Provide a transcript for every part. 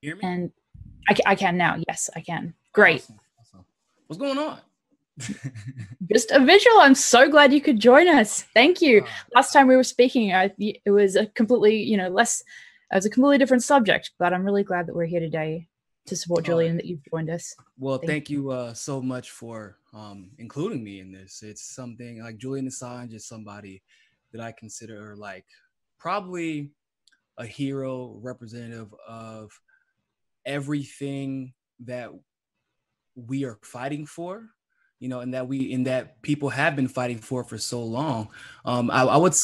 Hear me? And I can now. Yes, I can. Great. Awesome. What's going on? Just a visual. I'm so glad you could join us. Thank you. Last time we were speaking, it was a completely, it was a completely different subject, but I'm really glad that we're here today to support Julian, that you've joined us. Well, thank you so much for including me in this. It's something like Julian Assange is somebody that I consider like probably a hero, representative of everything that we are fighting for, and that people have been fighting for so long. I would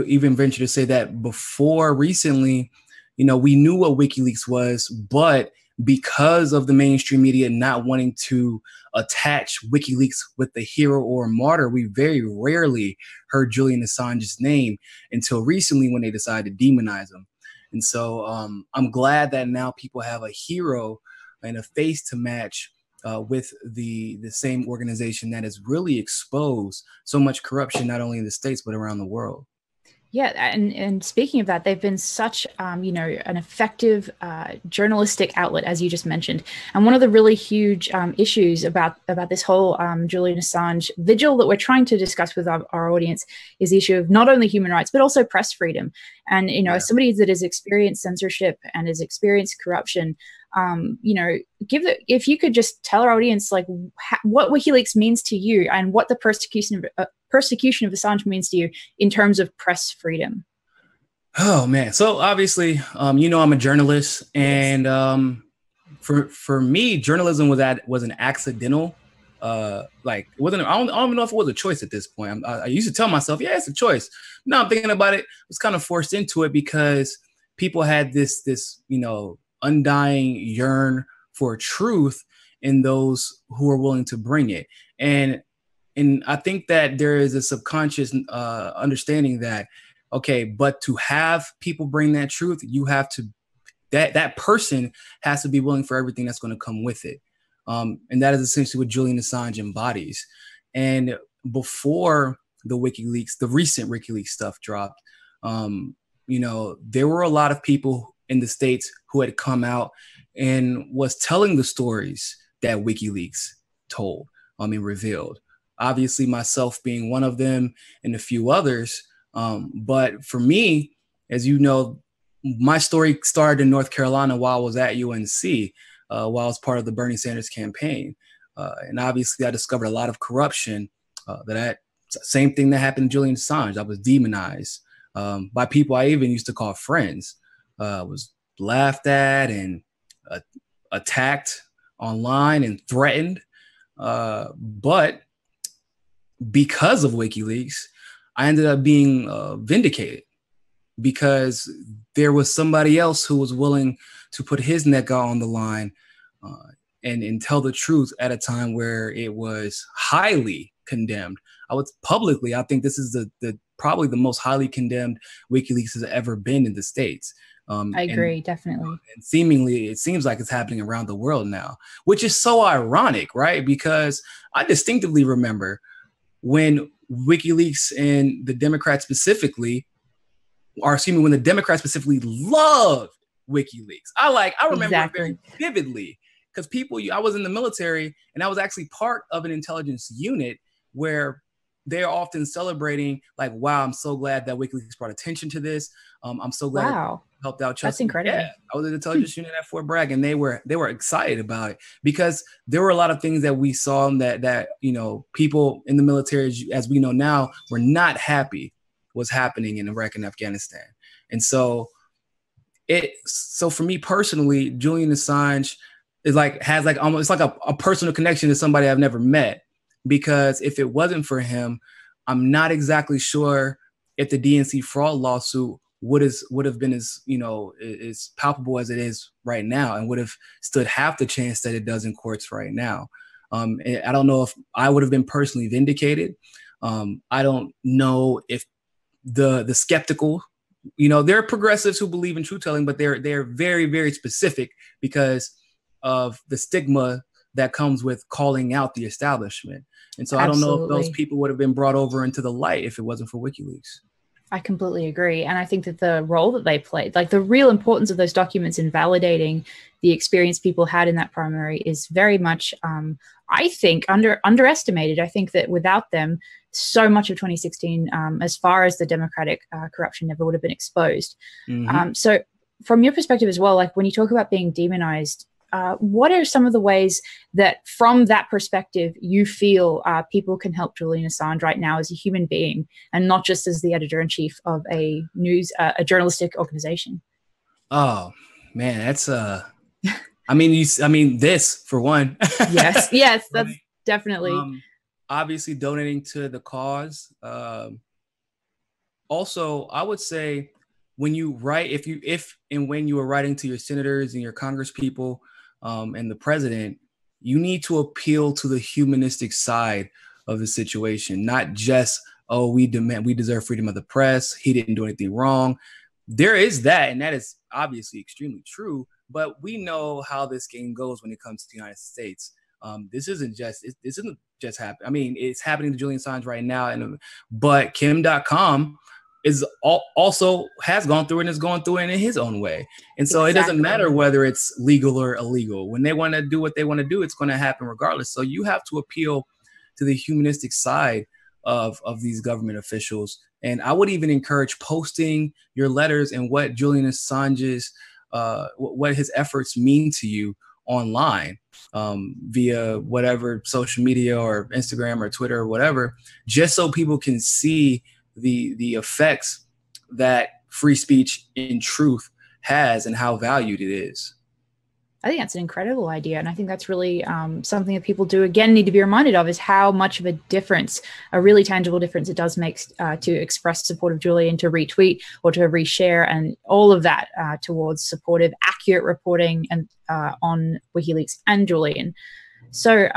even venture to say that before recently, we knew what WikiLeaks was, but because of the mainstream media not wanting to attach WikiLeaks with the hero or martyr, we very rarely heard Julian Assange's name until recently when they decided to demonize him. And so I'm glad that now people have a hero and a face to match with the same organization that has really exposed so much corruption, not only in the States, but around the world. Yeah, and speaking of that, they've been such, an effective journalistic outlet, as you just mentioned. And one of the really huge issues about this whole Julian Assange vigil that we're trying to discuss with our audience is the issue of not only human rights, but also press freedom. And, as somebody that has experienced censorship and has experienced corruption, if you could just tell our audience, like, what WikiLeaks means to you and what the persecution of Assange means to you in terms of press freedom. Oh man. So obviously, I'm a journalist, and for me, journalism was an accidental, it wasn't, I don't even know if it was a choice at this point. I used to tell myself, yeah, it's a choice. Now I'm thinking about it, I was kind of forced into it because people had this, undying yearn for truth in those who are willing to bring it. And I think that there is a subconscious understanding that, okay, but to have people bring that truth, you have to, that person has to be willing for everything that's going to come with it. And that is essentially what Julian Assange embodies. And before the recent WikiLeaks stuff dropped, there were a lot of people in the States who had come out and was telling the stories that WikiLeaks told, and revealed. Obviously, myself being one of them and a few others. But for me, as you know, my story started in North Carolina while I was at UNC, while I was part of the Bernie Sanders campaign. And obviously, I discovered a lot of corruption. That same thing that happened to Julian Assange. I was demonized by people I even used to call friends. Was laughed at and attacked online and threatened. But because of WikiLeaks, I ended up being vindicated because there was somebody else who was willing to put his neck out on the line and tell the truth at a time where it was highly condemned. I think this is the probably the most highly condemned WikiLeaks has ever been in the States. I agree, definitely. And seemingly, it seems like it's happening around the world now, which is so ironic, right? Because I distinctively remember when WikiLeaks and the Democrats specifically, when the Democrats specifically loved WikiLeaks. I remember it very vividly because I was in the military and I was actually part of an intelligence unit where they're often celebrating, like, wow, I'm so glad that WikiLeaks brought attention to this. I'm so glad it helped out Chelsea. That's incredible. Yeah, I was in the intelligence unit at Fort Bragg, and they were excited about it because there were a lot of things that we saw that people in the military, as we know now, were not happy was happening in Iraq and Afghanistan. And so for me personally, Julian Assange is has almost like a personal connection to somebody I've never met, because if it wasn't for him, I'm not exactly sure if the DNC fraud lawsuit would have been as palpable as it is right now, and would have stood half the chance that it does in courts right now. I don't know if I would have been personally vindicated. I don't know if the skeptical, there are progressives who believe in truth telling, but they're very, very specific because of the stigma that comes with calling out the establishment. And so I don't know if those people would have been brought over into the light if it wasn't for WikiLeaks. I completely agree. And I think that the role that they played, like the real importance of those documents in validating the experience people had in that primary is very much, I think, underestimated. I think that without them, so much of 2016, as far as the Democratic corruption, never would have been exposed. So from your perspective as well, like when you talk about being demonized, what are some of the ways that from that perspective you feel people can help Julian Assange right now as a human being and not just as the editor-in-chief of a journalistic organization? Oh man, that's I mean this for one. Yes, that's right? Definitely. Obviously donating to the cause. Also, I would say when you write, if and when you are writing to your senators and your congresspeople, and the president, you need to appeal to the humanistic side of the situation, not just, oh, we deserve freedom of the press. He didn't do anything wrong. There is that, and that is obviously extremely true, but we know how this game goes when it comes to the United States. This isn't just happening. I mean, it's happening to Julian Assange right now, but Kim.com is also has gone through and is going through it in his own way. And so It doesn't matter whether it's legal or illegal. When they want to do what they want to do, it's going to happen regardless. So you have to appeal to the humanistic side of these government officials. And I would even encourage posting your letters and what Julian Assange's, what his efforts mean to you online, via whatever social media or Instagram or Twitter or whatever, just so people can see the effects that free speech in truth has and how valued it is. I think that's an incredible idea. And I think that's really something that people do, again, need to be reminded of, is how much of a difference, a really tangible difference it does make to express support of Julian, to retweet or to reshare, and all of that towards supportive, accurate reporting and on WikiLeaks and Julian. So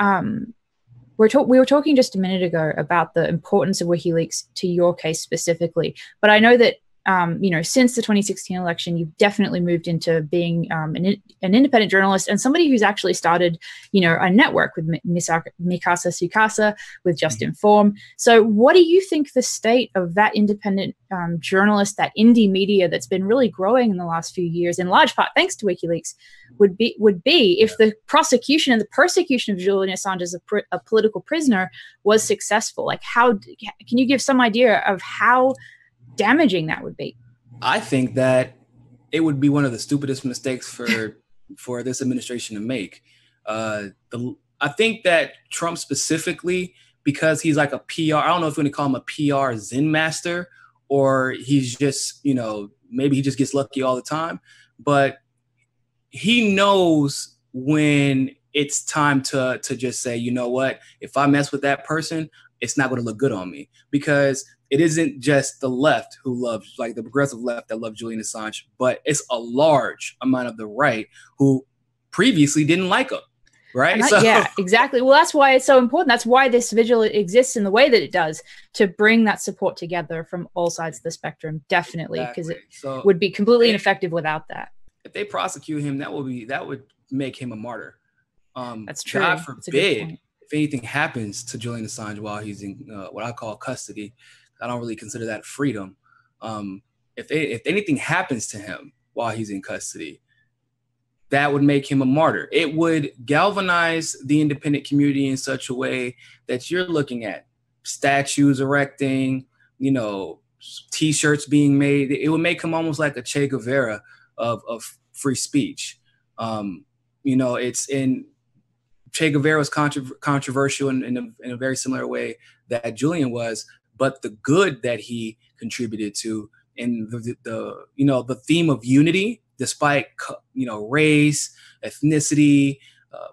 we were talking just a minute ago about the importance of WikiLeaks to your case specifically, but I know that since the 2016 election, you've definitely moved into being an independent journalist and somebody who's actually started, a network with Mikasa Sukasa, with Just Inform. So what do you think the state of that independent journalist, that indie media that's been really growing in the last few years, in large part thanks to WikiLeaks, would be if the prosecution and the persecution of Julian Assange as a political prisoner was successful? Like, how can you give some idea of how damaging that would be? I think that it would be one of the stupidest mistakes for this administration to make. I think that Trump specifically, because he's like a PR, I don't know if you want to call him a PR Zen master, or he's just, maybe he just gets lucky all the time, but he knows when it's time to just say, you know what, if I mess with that person, it's not going to look good on me, because it isn't just the left who loves, like the progressive left that loves Julian Assange, but it's a large amount of the right who previously didn't like him, right? Yeah, exactly. Well, that's why it's so important. That's why this vigil exists in the way that it does, to bring that support together from all sides of the spectrum, definitely, because it would be completely ineffective without that. If they prosecute him, that would make him a martyr. That's true. God forbid if anything happens to Julian Assange while he's in what I call custody. I don't really consider that freedom. If anything happens to him while he's in custody, that would make him a martyr. It would galvanize the independent community in such a way that you're looking at statues erecting, T-shirts being made. It would make him almost like a Che Guevara of free speech. It's in Che Guevara was controversial in a very similar way that Julian was, but the good that he contributed to, and the theme of unity, despite race, ethnicity,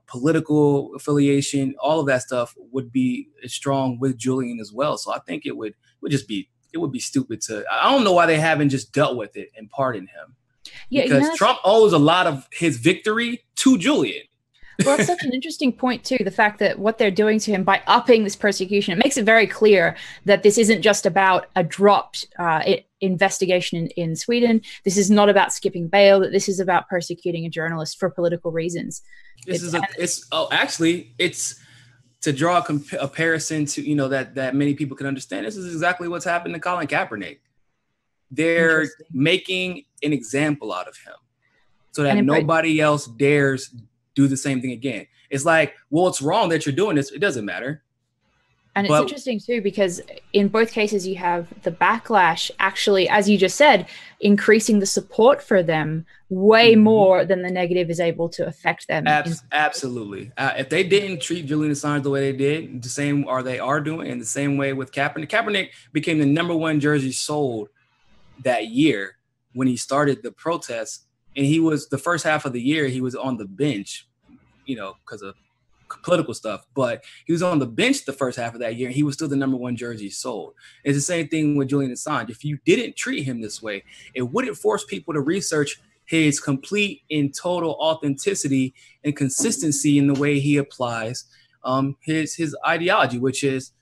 political affiliation, all of that stuff would be strong with Julian as well. So I think it would be stupid to. I don't know why they haven't just dealt with it and pardoned him. Yeah, because Trump owes a lot of his victory to Julian. Well, it's such an interesting point, too, the fact that what they're doing to him by upping this persecution, it makes it very clear that this isn't just about a dropped investigation in Sweden. This is not about skipping bail, that this is about persecuting a journalist for political reasons. It's to draw a comparison to, that many people can understand. This is exactly what's happened to Colin Kaepernick. they're making an example out of him so that nobody else dares do the same thing again. It's like, well, it's wrong that you're doing this. It doesn't matter. And it's interesting too, because in both cases you have the backlash actually, as you just said, increasing the support for them way more than the negative is able to affect them. Absolutely. If they didn't treat Julian Assange the way they did, the same they are doing, and the same way with Kaepernick. Kaepernick became the #1 jersey sold that year when he started the protests, and he was the first half of the year he was on the bench, because of political stuff, but he was on the bench the first half of that year, and he was still the #1 jersey sold. It's the same thing with Julian Assange. If you didn't treat him this way, it wouldn't force people to research his complete and total authenticity and consistency in the way he applies his ideology, which is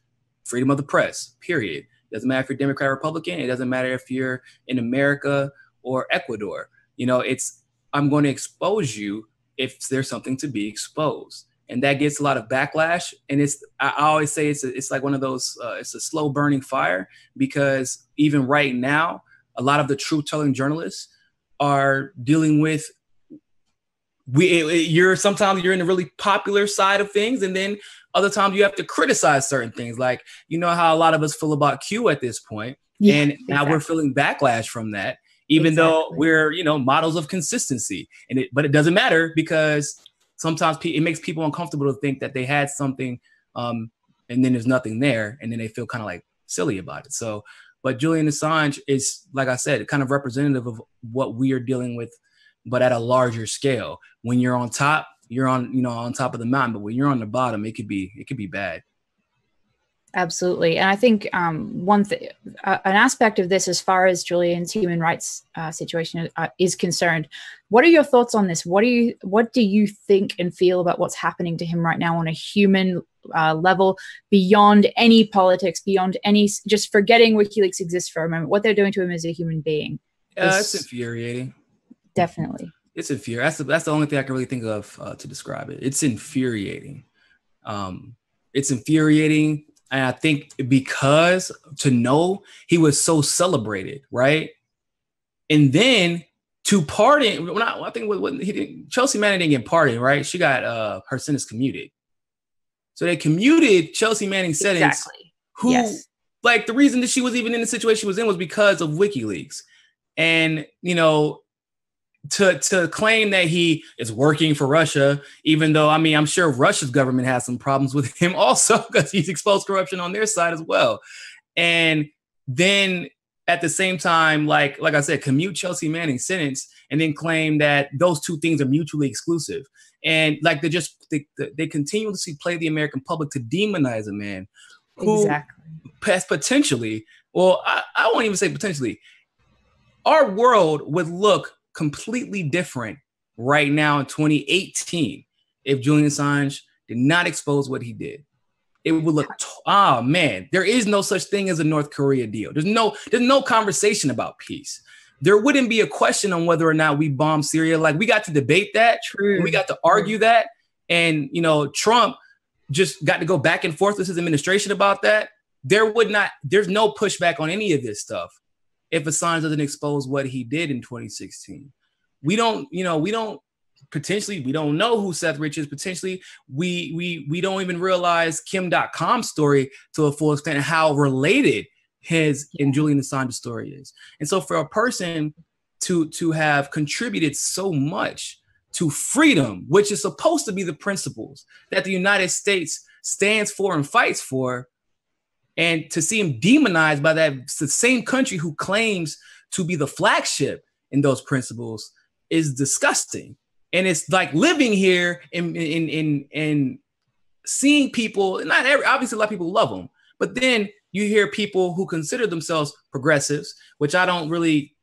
freedom of the press, period. It doesn't matter if you're Democrat or Republican. It doesn't matter if you're in America or Ecuador. I'm going to expose you if there's something to be exposed. And that gets a lot of backlash. And I always say it's like one of those, it's a slow burning fire, because even right now, a lot of the truth-telling journalists are dealing with, sometimes you're in the really popular side of things, and then other times you have to criticize certain things. Like, how a lot of us feel about Q at this point. Yeah, and now we're feeling backlash from that, even though we're, models of consistency. But it doesn't matter, because sometimes it makes people uncomfortable to think that they had something and then there's nothing there, and then they feel kind of like silly about it. So, but Julian Assange is, like I said, kind of representative of what we are dealing with, but at a larger scale. When you're on top, you're on top of the mountain, but when you're on the bottom, it could be bad. Absolutely. And I think an aspect of this, as far as Julian's human rights situation is concerned, what are your thoughts on this? What do you think and feel about what's happening to him right now on a human level, beyond any politics, beyond any, just forgetting WikiLeaks exists for a moment, what they're doing to him as a human being? It's infuriating. Definitely. It's infuriating. That's the only thing I can really think of to describe it. It's infuriating. It's infuriating. And I think because to know he was so celebrated, right? And then to pardon, I think Chelsea Manning didn't get pardoned, right? She got her sentence commuted. So they commuted Chelsea Manning's sentence, like the reason that she was even in the situation she was in was because of WikiLeaks. And, to claim that he is working for Russia, even though, I'm sure Russia's government has some problems with him also, because he's exposed corruption on their side as well. And then at the same time, like I said, commute Chelsea Manning's sentence and then claim that those two things are mutually exclusive. And like they continuously play the American public to demonize a man who potentially, well, I won't even say potentially, our world would look completely different right now in 2018 if Julian Assange did not expose what he did. It would look, man, there is no such thing as a North Korea deal. There's no conversation about peace. There wouldn't be a question on whether or not we bomb Syria. Like, we got to debate that. True. We got to argue that. And, Trump just got to go back and forth with his administration about that. There's no pushback on any of this stuff if Assange doesn't expose what he did in 2016. We don't know who Seth Rich is. Potentially, we don't even realize Kim.com's story to a full extent and how related his and Julian Assange's story is. And so for a person to have contributed so much to freedom, which is supposed to be the principles that the United States stands for and fights for, and to see him demonized by the same country who claims to be the flagship in those principles is disgusting. And it's like living here and seeing people, obviously a lot of people love them, but then you hear people who consider themselves progressives, which I don't really,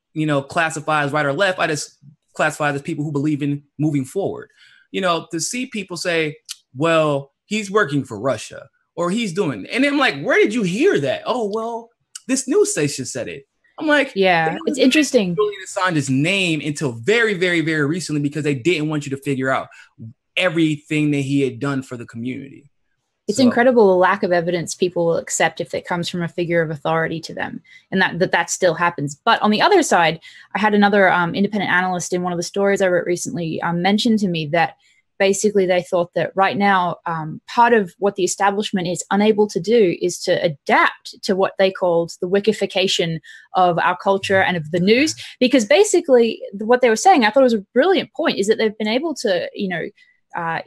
classify as right or left. I just classify as people who believe in moving forward. To see people say, well, he's working for Russia, or he's doing, and I'm like, where did you hear that? Oh, well, this news station said it. I'm like, yeah, it's interesting. Julian Assange's name until very, very, very recently, because they didn't want you to figure out everything that he had done for the community. It's incredible the lack of evidence people will accept if it comes from a figure of authority to them, and that still happens. But on the other side, I had another independent analyst in one of the stories I wrote recently mention to me that basically they thought that right now part of what the establishment is unable to do is to adapt to what they called the wickification of our culture and of the news, because basically what they were saying, I thought it was a brilliant point, is that they've been able to,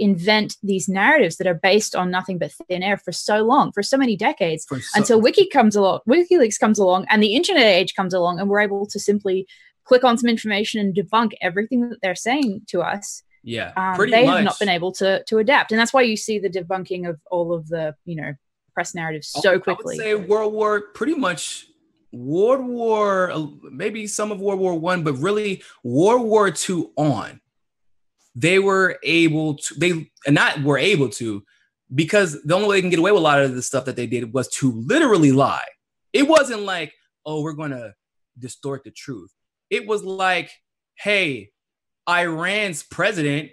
invent these narratives that are based on nothing but thin air for so long, for so many decades, until WikiLeaks comes along and the internet age comes along, and we're able to simply click on some information and debunk everything that they're saying to us. Yeah, they have not been able to adapt, and that's why you see the debunking of all of the press narratives so quickly. I would say World War, maybe some of World War I, but really World War II on. They were able to, because the only way they can get away with a lot of the stuff that they did was to literally lie. It wasn't like, oh, we're going to distort the truth. It was like, hey, Iran's president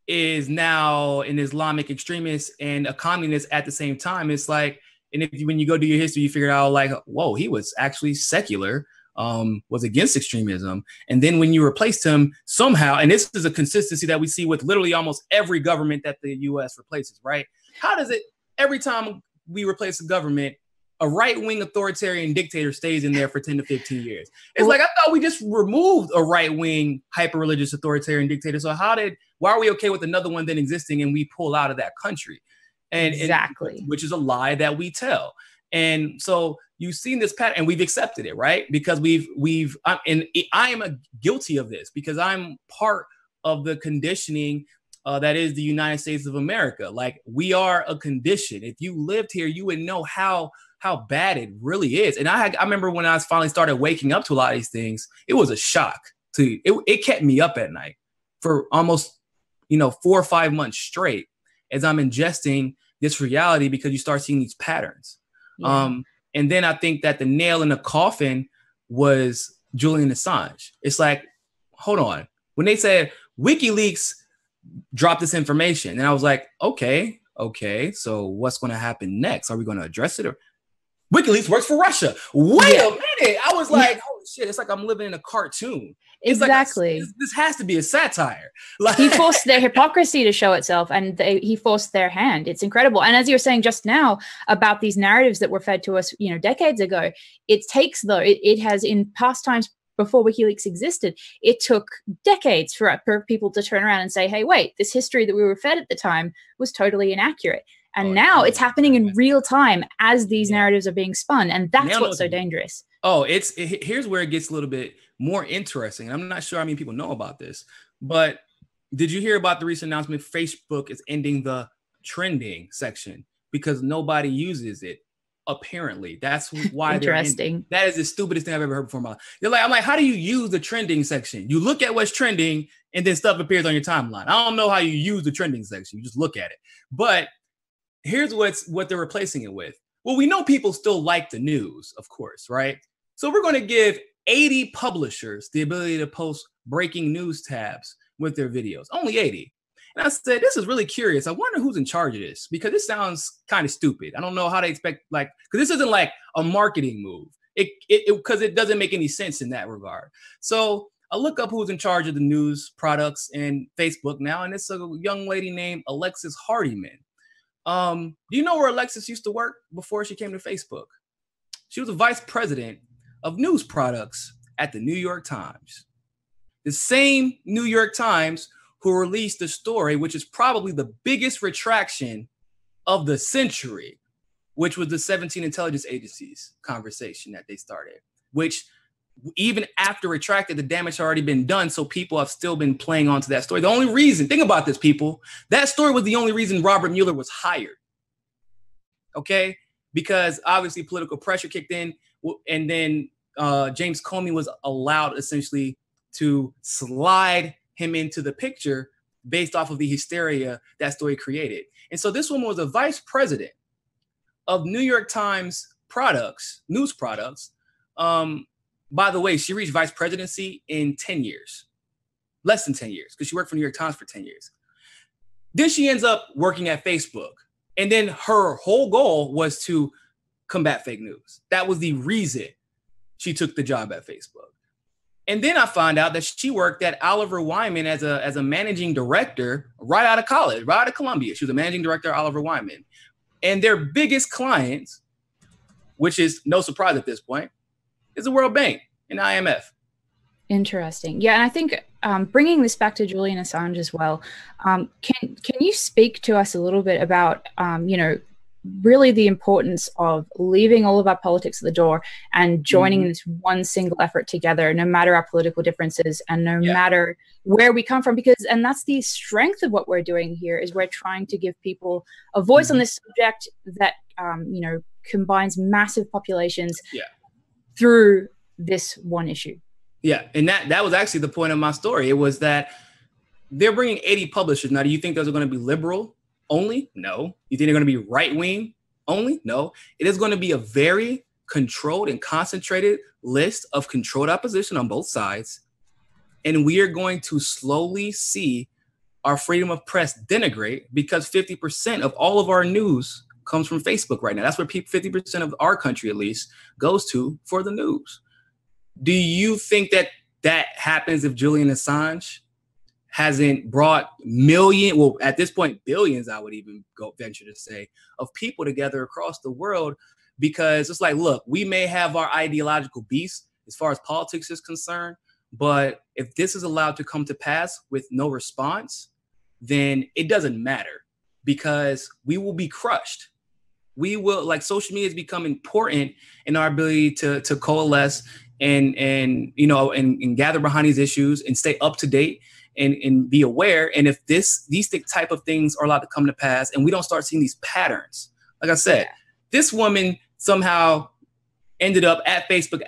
is now an Islamic extremist and a communist at the same time. It's like, and when you go do your history, you figure out like, whoa, he was actually secular, was against extremism. And then when you replaced him somehow, and this is a consistency that we see with literally almost every government that the US replaces, right? How does it, every time we replace a government, a right-wing authoritarian dictator stays in there for 10 to 15 years? It's like, I thought we just removed a right-wing hyper-religious authoritarian dictator. So why are we okay with another one then existing and we pull out of that country? Exactly. Which is a lie that we tell. And so you've seen this pattern and we've accepted it, right? Because and I am guilty of this because I'm part of the conditioning that is the United States of America. Like, we are a condition. If you lived here, you would know how bad it really is. And I remember when I finally started waking up to a lot of these things, it was a shock. It kept me up at night for almost 4 or 5 months straight as I'm ingesting this reality, because you start seeing these patterns. Yeah. And then I think that the nail in the coffin was Julian Assange. It's like, hold on. When they said WikiLeaks dropped this information, and I was like, okay, so what's going to happen next? Are we going to address it? Or WikiLeaks works for Russia. Wait a minute. I was like, holy shit, it's like I'm living in a cartoon. Exactly. Like this has to be a satire. Like, he forced their hypocrisy to show itself, and he forced their hand. It's incredible. And as you were saying just now about these narratives that were fed to us, decades ago, it has in past times before WikiLeaks existed, it took decades for people to turn around and say, hey, wait, this history that we were fed at the time was totally inaccurate. And now it's happening in real time as these narratives are being spun. And that's what's so dangerous. Oh, here's where it gets a little bit more interesting. I'm not sure how many people know about this, but did you hear about the recent announcement? Facebook is ending the trending section because nobody uses it. Apparently, that's why. Interesting. That is the stupidest thing I've ever heard before. I'm like, how do you use the trending section? You look at what's trending, and then stuff appears on your timeline. I don't know how you use the trending section. You just look at it. But here's what they're replacing it with. Well, we know people still like the news, of course, right? So we're going to give 80 publishers the ability to post breaking news tabs with their videos. Only 80. And I said, this is really curious. I wonder who's in charge of this, because this sounds kind of stupid. I don't know how they expect, because this isn't like a marketing move. Because it doesn't make any sense in that regard. So I look up who's in charge of the news products and Facebook now, and it's a young lady named Alexis Hardiman. Do you know where Alexis used to work before she came to Facebook? She was a vice president of news products at the New York Times. The same New York Times who released a story, which is probably the biggest retraction of the century, which was the 17 intelligence agencies conversation that they started, which even after retracted, the damage had already been done. So people have still been playing onto that story. The only reason, think about this, people, that story was the only reason Robert Mueller was hired. Okay? Because obviously political pressure kicked in, and then James Comey was allowed essentially to slide him into the picture based off of the hysteria that story created. And so this woman was a vice president of New York Times products, news products. By the way, she reached vice presidency in 10 years, less than 10 years, because she worked for New York Times for 10 years. Then she ends up working at Facebook. And then her whole goal was to combat fake news. That was the reason she took the job at Facebook. And then I found out that she worked at Oliver Wyman as a managing director right out of college, right out of Columbia. She was a managing director at Oliver Wyman. And their biggest client, which is no surprise at this point, is the World Bank and IMF. Interesting. Yeah, and I think bringing this back to Julian Assange as well, can you speak to us a little bit about, really the importance of leaving all of our politics at the door and joining this one single effort together, no matter our political differences and no matter where we come from, and that's the strength of what we're doing here, is we're trying to give people a voice on this subject that, combines massive populations through this one issue. Yeah, and that was actually the point of my story. It was that they're bringing 80 publishers. Now, do you think those are going to be liberal only? No. You think they're going to be right-wing only? No. It is going to be a very controlled and concentrated list of controlled opposition on both sides. And we are going to slowly see our freedom of press denigrate, because 50% of all of our news comes from Facebook right now. That's where 50% of our country, at least, goes to for the news. Do you think that happens if Julian Assange hasn't brought at this point, billions, I would even venture to say, of people together across the world? Because it's like, look, we may have our ideological beasts as far as politics is concerned, but if this is allowed to come to pass with no response, then it doesn't matter, because we will be crushed. We will, like, social media has become important in our ability to coalesce and gather behind these issues and stay up to date and be aware. And if these type of things are allowed to come to pass and we don't start seeing these patterns, like I said, this woman somehow ended up at Facebook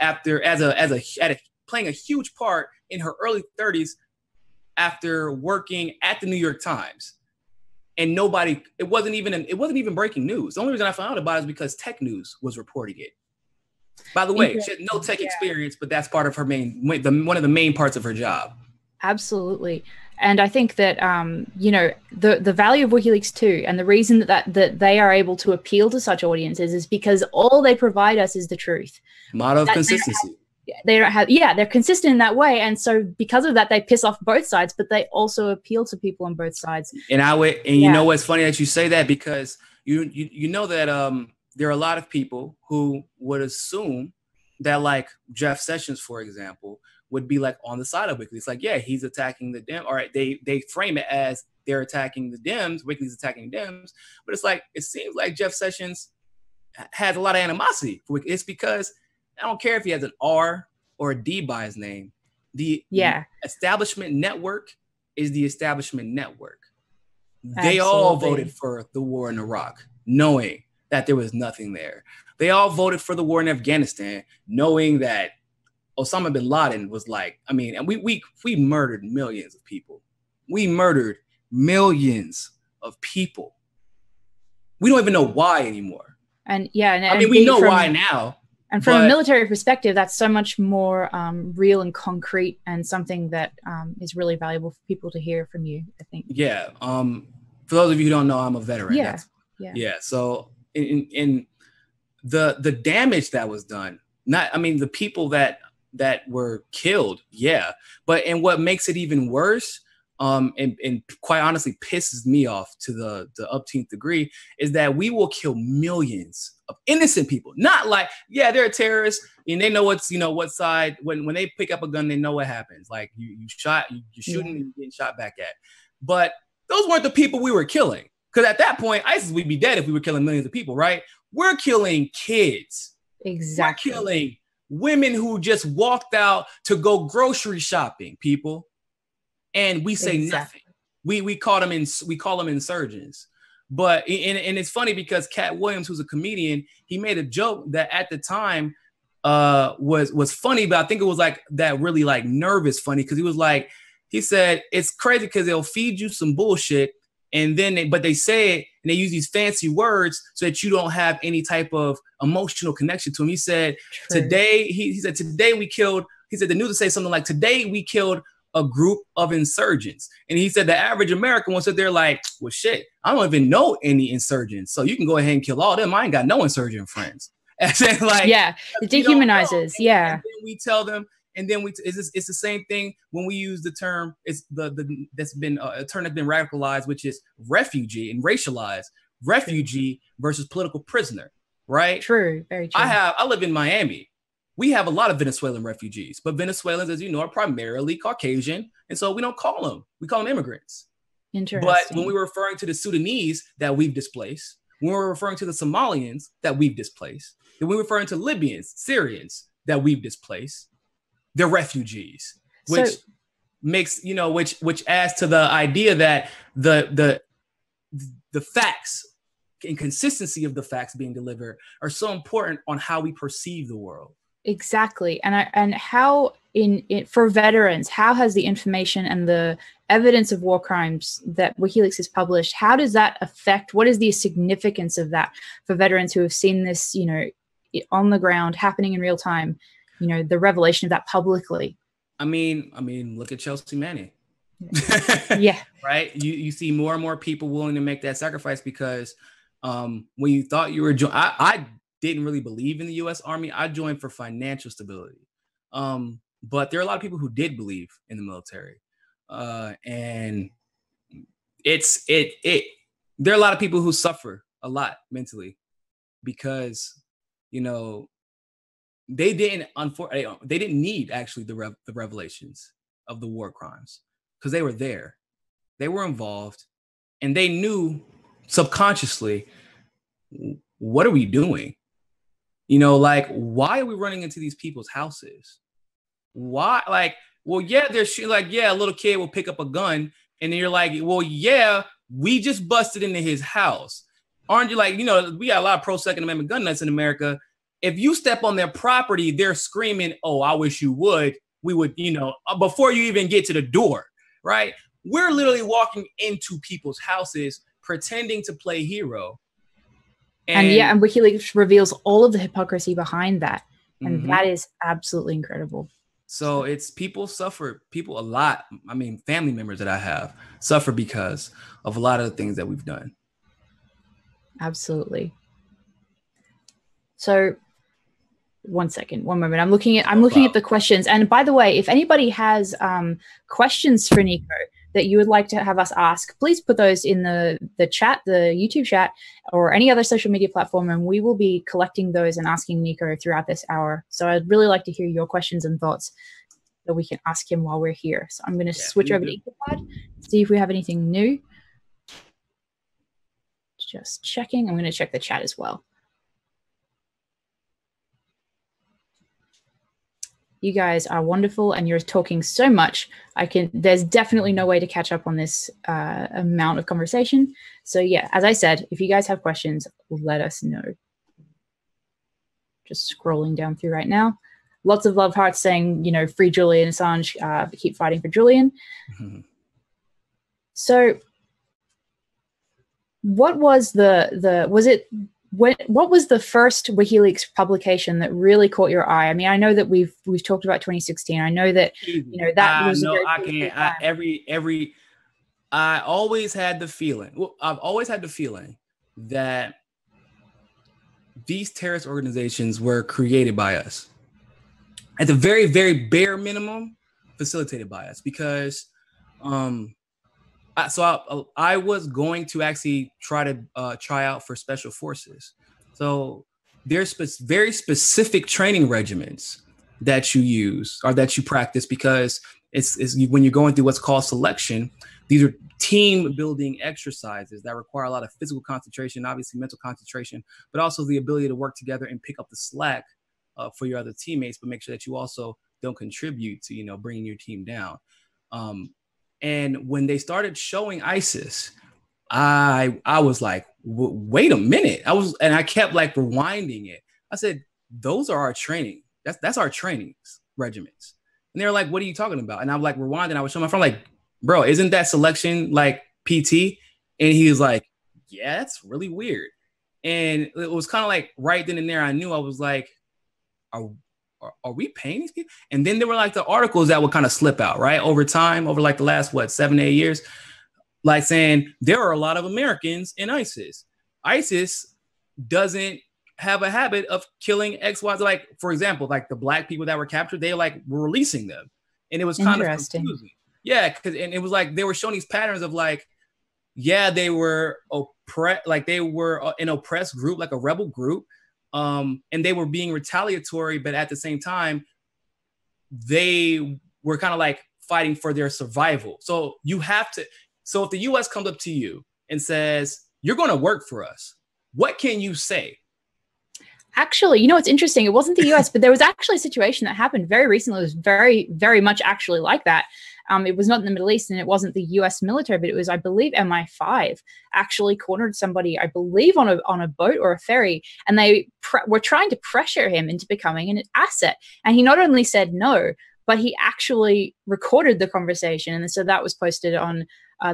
playing a huge part in her early 30s after working at the New York Times. And it wasn't even breaking news. The only reason I found out about it is because Tech News was reporting it. By the way, she had no tech experience, but that's part of her one of the main parts of her job. Absolutely. And I think that, the value of WikiLeaks too, and the reason that they are able to appeal to such audiences is because all they provide us is the truth. Motto of consistency. They're consistent in that way. And so because of that, they piss off both sides, but they also appeal to people on both sides. You know what's funny that you say that, because you know that there are a lot of people who would assume that, like, Jeff Sessions, for example, would be like on the side of WikiLeaks. Like, yeah, he's attacking the Dems. All right, they frame it as they're attacking the Dems, WikiLeaks attacking Dems. But it's like, it seems like Jeff Sessions has a lot of animosity for WikiLeaks. It's because I don't care if he has an R or a D by his name. The establishment network is the establishment network. They all voted for the war in Iraq, knowing that there was nothing there. They all voted for the war in Afghanistan, knowing that Osama bin Laden was and we murdered millions of people. We murdered millions of people. We don't even know why anymore. And we know why now. And from a military perspective, that's so much more real and concrete, and something that is really valuable for people to hear from you, I think. Yeah. For those of you who don't know, I'm a veteran. Yeah. So in the damage that was done, the people that were killed. Yeah. And what makes it even worse, and quite honestly pisses me off to the umpteenth degree, is that we will kill millions of innocent people. Not like, they're a terrorist and they know what side, when they pick up a gun, they know what happens. Like you're shooting and you're getting shot back at. But those weren't the people we were killing. Because at that point, ISIS would be dead if we were killing millions of people, right? We're killing kids. Exactly. We're killing women who just walked out to go grocery shopping, people. And we say nothing. We call them insurgents. But and it's funny because Cat Williams, who's a comedian, he made a joke that at the time was funny, but I think it was like that really like nervous funny, because he said it's crazy because they'll feed you some bullshit and then they say it and they use these fancy words so that you don't have any type of emotional connection to them. He said today we killed. He said the news would say something like, today we killed a group of insurgents. And he said the average American will sit there like, well, shit, I don't even know any insurgents. So you can go ahead and kill all them. I ain't got no insurgent friends. And then, like, yeah, it dehumanizes. And then we tell them, and then it's the same thing when we use the term, it's that's been a term that's been radicalized, which is refugee and racialized. Refugee versus political prisoner, right? True, very true. I live in Miami. We have a lot of Venezuelan refugees, but Venezuelans, as you know, are primarily Caucasian. And so we don't call them, we call them immigrants. Interesting. But when we were referring to the Sudanese that we've displaced, when we were referring to the Somalians that we've displaced, and we were referring to Libyans, Syrians that we've displaced, they're refugees, which makes, you know, which adds to the idea that the facts and consistency of the facts being delivered are so important on how we perceive the world. Exactly. And how for veterans, how has the information and the evidence of war crimes that WikiLeaks has published, how does that affect, what is the significance of that for veterans who have seen this, you know, on the ground happening in real time, you know, the revelation of that publicly? I mean, look at Chelsea Manning. Yeah. Right. You see more and more people willing to make that sacrifice because when you thought you were I didn't really believe in the U.S. Army. I joined for financial stability. But there are a lot of people who did believe in the military. And there are a lot of people who suffer a lot mentally because, you know, they didn't need actually the revelations of the war crimes because they were there. They were involved and they knew subconsciously, what are we doing? You know, like, why are we running into these people's houses? Why? Like, well, yeah, there's like, yeah, a little kid will pick up a gun and then you're like, well, yeah, we just busted into his house. Aren't you like, you know, we got a lot of pro-Second Amendment gun nuts in America. If you step on their property, they're screaming, oh, I wish you would. We would, you know, before you even get to the door, right? We're literally walking into people's houses pretending to play hero. And WikiLeaks reveals all of the hypocrisy behind that. And that is absolutely incredible. So it's people a lot. I mean, family members that I have suffer because of a lot of the things that we've done. Absolutely. So one moment. I'm looking at the questions. And by the way, if anybody has questions for Niko that you would like to have us ask, please put those in the chat, the YouTube chat, or any other social media platform, and we will be collecting those and asking Niko throughout this hour. So I'd really like to hear your questions and thoughts that we can ask him while we're here. So I'm going to switch over to Etherpad, see if we have anything new. Just checking. I'm going to check the chat as well. You guys are wonderful and you're talking so much. There's definitely no way to catch up on this amount of conversation. So yeah, as I said, if you guys have questions, let us know. Just scrolling down through right now. Lots of love hearts saying, you know, free Julian Assange, keep fighting for Julian. So what was what was the first WikiLeaks publication that really caught your eye? I mean, I know that we've talked about 2016. I know that, you know, that was I always had the feeling. Well, I've always had the feeling that these terrorist organizations were created by us. At the very, very bare minimum, facilitated by us because I was going to actually try out for special forces. So there's very specific training regimens that you use or that you practice because it's when you're going through what's called selection, these are team building exercises that require a lot of physical concentration, obviously mental concentration, but also the ability to work together and pick up the slack for your other teammates, but make sure that you also don't contribute to, you know, bringing your team down. And when they started showing ISIS, I was like, wait a minute. I kept like rewinding it. I said, those are our training. That's our training regiments. And they were like, what are you talking about? And I'm like rewinding. I was showing my friend like, bro, isn't that selection like PT? And he was like, yeah, that's really weird. And it was kind of like right then and there, I knew I was like, are are we paying these people? And then there were like the articles that would kind of slip out, right? Over time, over like the last, 7 to 8 years, like saying there are a lot of Americans in ISIS. ISIS doesn't have a habit of killing X, Y, like, for example, like the black people that were captured, they like were releasing them. And it was kind of confusing. Yeah, because and it was like they were showing these patterns of like, yeah, they were they were an oppressed group, like a rebel group, and they were being retaliatory, but at the same time, they were kind of like fighting for their survival. So you have to. So if the U.S. comes up to you and says, "You're going to work for us," what can you say? Actually, you know, it's interesting. It wasn't the US, but there was actually a situation that happened very recently. It was very, very much actually like that. It was not in the Middle East and it wasn't the US military, but it was, I believe, MI5 actually cornered somebody, I believe, on a boat or a ferry. And they were trying to pressure him into becoming an asset. And he not only said no, but he actually recorded the conversation. And so that was posted on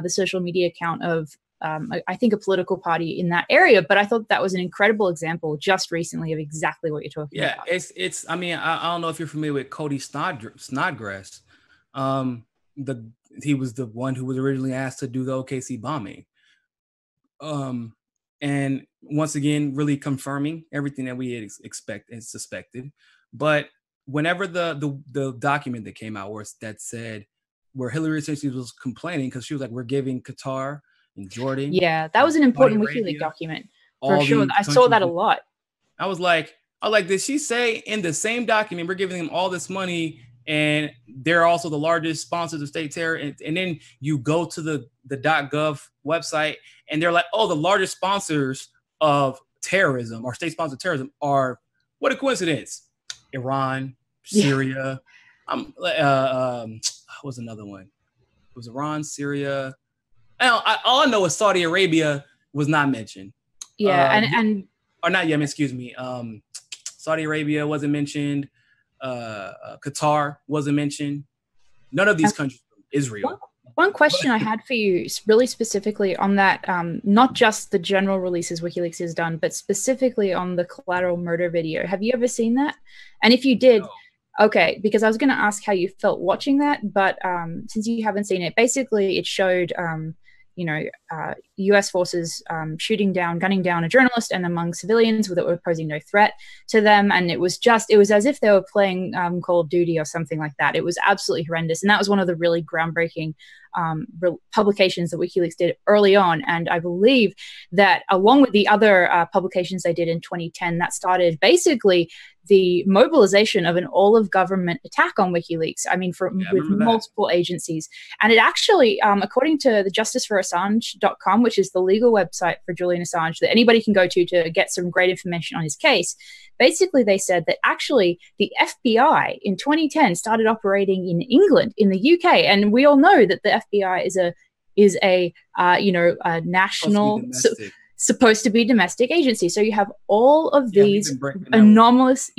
the social media account of I think a political party in that area, but I thought that was an incredible example just recently of exactly what you're talking about. Yeah, it's. I mean, I don't know if you're familiar with Cody Snodgrass. He was the one who was originally asked to do the OKC bombing. And once again, really confirming everything that we had expected and suspected. But whenever the document that came out that said where Hillary essentially was complaining because she was like, we're giving Qatar and Jordan. Yeah, that was an important WikiLeaks document for sure. I saw that a lot. I was like, did she say in the same document we're giving them all this money and they're also the largest sponsors of state terror? And then you go to the .gov website and they're like, oh, the largest sponsors of terrorism or state-sponsored terrorism are, what a coincidence, Iran, Syria. What was another one? It was Iran, Syria. All I know is Saudi Arabia was not mentioned. Yeah, or not Yemen, excuse me. Saudi Arabia wasn't mentioned. Qatar wasn't mentioned. None of these countries. Israel. One question I had for you, really specifically on that, not just the general releases WikiLeaks has done, but specifically on the collateral murder video. Have you ever seen that? And if you did, no. Okay, because I was going to ask how you felt watching that, but since you haven't seen it, basically it showed U.S. forces gunning down a journalist and among civilians that were posing no threat to them. And it was as if they were playing Call of Duty or something like that. It was absolutely horrendous. And that was one of the really groundbreaking publications that WikiLeaks did early on. And I believe that along with the other publications they did in 2010, that started basically the mobilization of an all-of-government attack on WikiLeaks. I mean, with multiple agencies. And it actually, according to the justiceforassange.com, which is the legal website for Julian Assange that anybody can go to get some great information on his case, basically they said that actually the FBI in 2010 started operating in England, in the UK. And we all know that the FBI is a national... supposed to be domestic agency. So you have all of these anomalous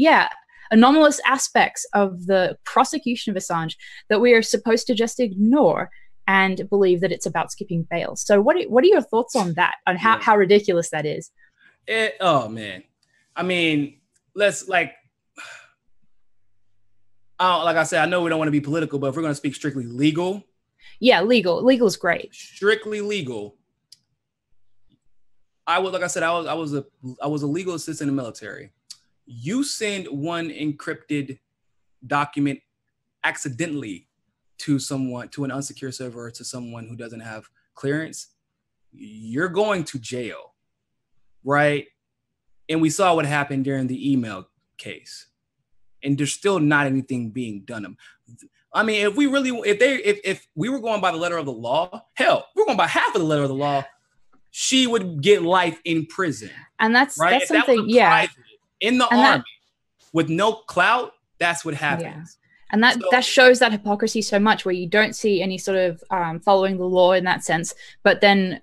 aspects of the prosecution of Assange that we are supposed to just ignore and believe that it's about skipping bail. So what are your thoughts on that, on how ridiculous that is? Oh man. I mean, like I said, I know we don't want to be political, but if we're going to speak strictly legal. Yeah, legal is great. Strictly legal. I was a legal assistant in the military. You send one encrypted document accidentally to an unsecure server or to someone who doesn't have clearance, you're going to jail, right? And we saw what happened during the email case, and there's still not anything being done. I mean, if we were going by the letter of the law, hell, we're going by half of the letter of the law, she would get life in prison. And that's something, in the army with no clout, that's what happens. Yeah. And that shows that hypocrisy so much, where you don't see any sort of following the law in that sense. But then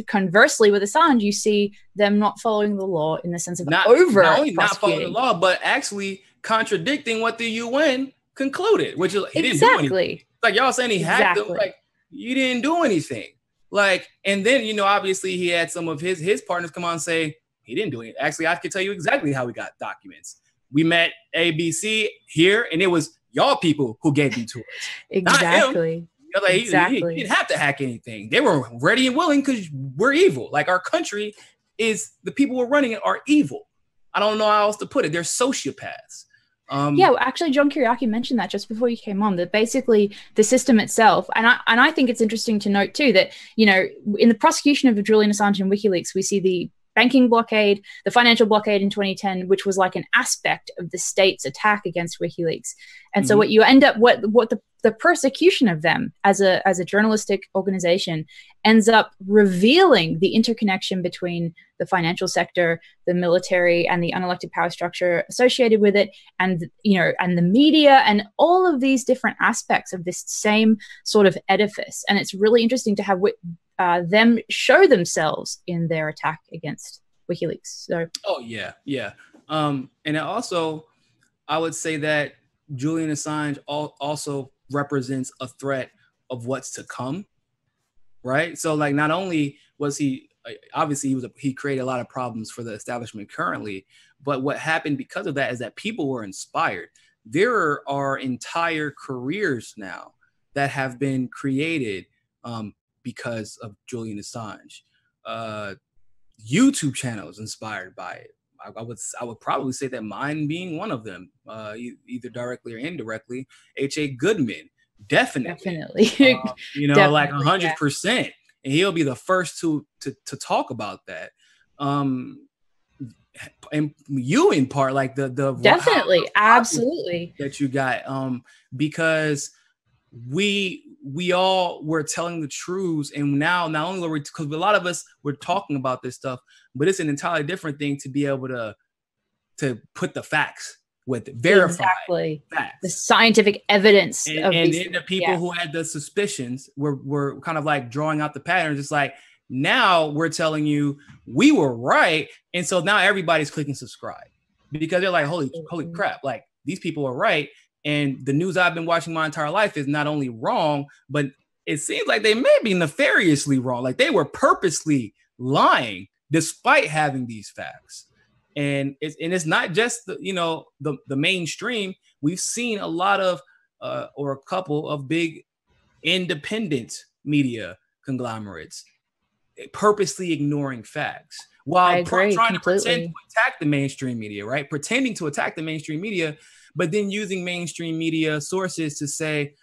conversely with Assange, you see them not following the law in the sense of not only not following the law, but actually contradicting what the UN concluded, which is he didn't do anything. Like y'all saying he hacked them, like you didn't do anything. Like, and then, obviously he had some of his partners come on and say he didn't do it. Actually, I can tell you exactly how we got documents. we met ABC here, and it was y'all people who gave them to us. Exactly. You know, like, he didn't have to hack anything. They were ready and willing because we're evil. Like, our country is, the people who are running it are evil. I don't know how else to put it. They're sociopaths. Yeah, well, actually, John Kiriaki mentioned that just before you came on, that basically the system itself, and I think it's interesting to note too that, you know, in the prosecution of Julian Assange and WikiLeaks, we see the banking blockade, the financial blockade in 2010, which was like an aspect of the state's attack against WikiLeaks. And so what you end up, what the persecution of them as a journalistic organization ends up revealing the interconnection between the financial sector, the military, and the unelected power structure associated with it, and, you know, and the media, and all of these different aspects of this same sort of edifice. And it's really interesting to have them show themselves in their attack against WikiLeaks. So, and also, I would say that Julian Assange also represents a threat of what's to come, right? So, like, not only was he obviously he created a lot of problems for the establishment currently, but what happened because of that is that people were inspired. There are entire careers now that have been created because of Julian Assange. YouTube channels inspired by it. I would probably say that mine being one of them, either directly or indirectly. H.A. Goodman, definitely. You know, like 100%, and he'll be the first to talk about that. And you in part, like the definitely, absolutely, that you got, because we all were telling the truths, and now not only were because a lot of us were talking about this stuff, but it's an entirely different thing to be able to put the facts with it, verify facts, the scientific evidence, and then the people who had the suspicions were kind of like drawing out the patterns. It's like, now we're telling you we were right, and so now everybody's clicking subscribe because they're like, holy crap, like these people are right. And the news I've been watching my entire life is not only wrong, but it seems like they may be nefariously wrong. Like they were purposely lying despite having these facts. And it's not just the mainstream. We've seen a lot of or a couple of big independent media conglomerates purposely ignoring facts while trying to pretend to attack the mainstream media, right? Pretending to attack the mainstream media, but then using mainstream media sources to say,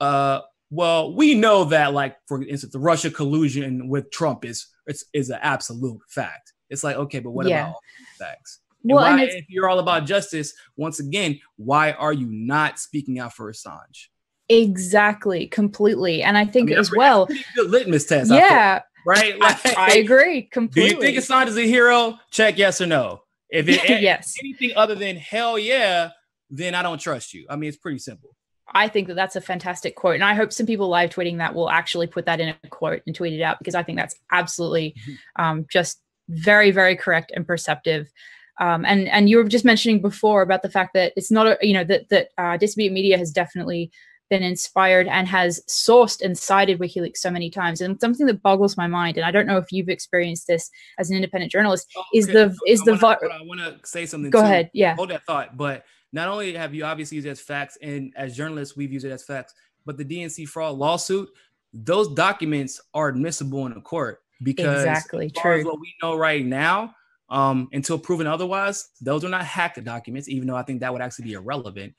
well, we know that, like, for instance, the Russia collusion with Trump is an absolute fact. It's like, okay, but what about all these facts? Well, and if you're all about justice, once again, why are you not speaking out for Assange? Exactly, completely. And I think as well, that's a pretty good litmus test. Yeah. Right? Like, I agree completely. Do you think Assange is a hero? Check yes or no. If it yes, anything other than hell yeah, then I don't trust you. I mean, it's pretty simple. I think that that's a fantastic quote. And I hope some people live tweeting that will actually put that in a quote and tweet it out, because I think that's absolutely just very, very correct and perceptive. And you were just mentioning before about the fact that it's not, that distributed media has definitely been inspired and has sourced and cited WikiLeaks so many times. And something that boggles my mind, and I don't know if you've experienced this as an independent journalist, I want to say something. Go ahead. Yeah. Hold that thought. But not only have you obviously used it as facts, and as journalists, we've used it as facts, but the DNC fraud lawsuit, those documents are admissible in a court because exactly as far as what we know right now, until proven otherwise, those are not hacked documents, even though I think that would actually be irrelevant.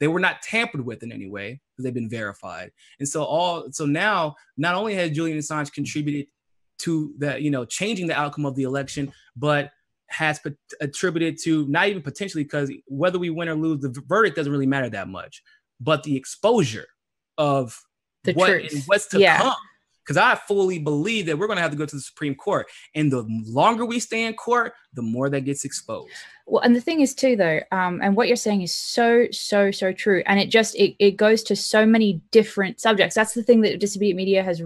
They were not tampered with in any way because they've been verified. And so now not only has Julian Assange contributed to the, changing the outcome of the election, but has attributed to, not even potentially, because whether we win or lose, the verdict doesn't really matter that much, but the exposure of what's to come. Because I fully believe that we're going to have to go to the Supreme Court. And the longer we stay in court, the more that gets exposed. Well, and the thing is too, though, and what you're saying is so true. And it goes to so many different subjects. That's the thing that distributed media has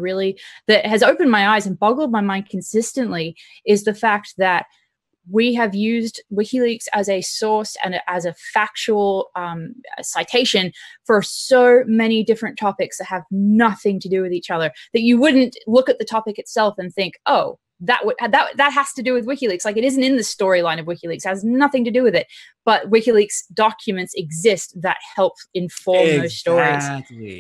opened my eyes and boggled my mind consistently, is the fact that we have used WikiLeaks as a source and as a factual citation for so many different topics that have nothing to do with each other, that you wouldn't look at the topic itself and think, oh, that has to do with WikiLeaks. Like, it isn't in the storyline of WikiLeaks, it has nothing to do with it. But WikiLeaks documents exist that help inform those stories.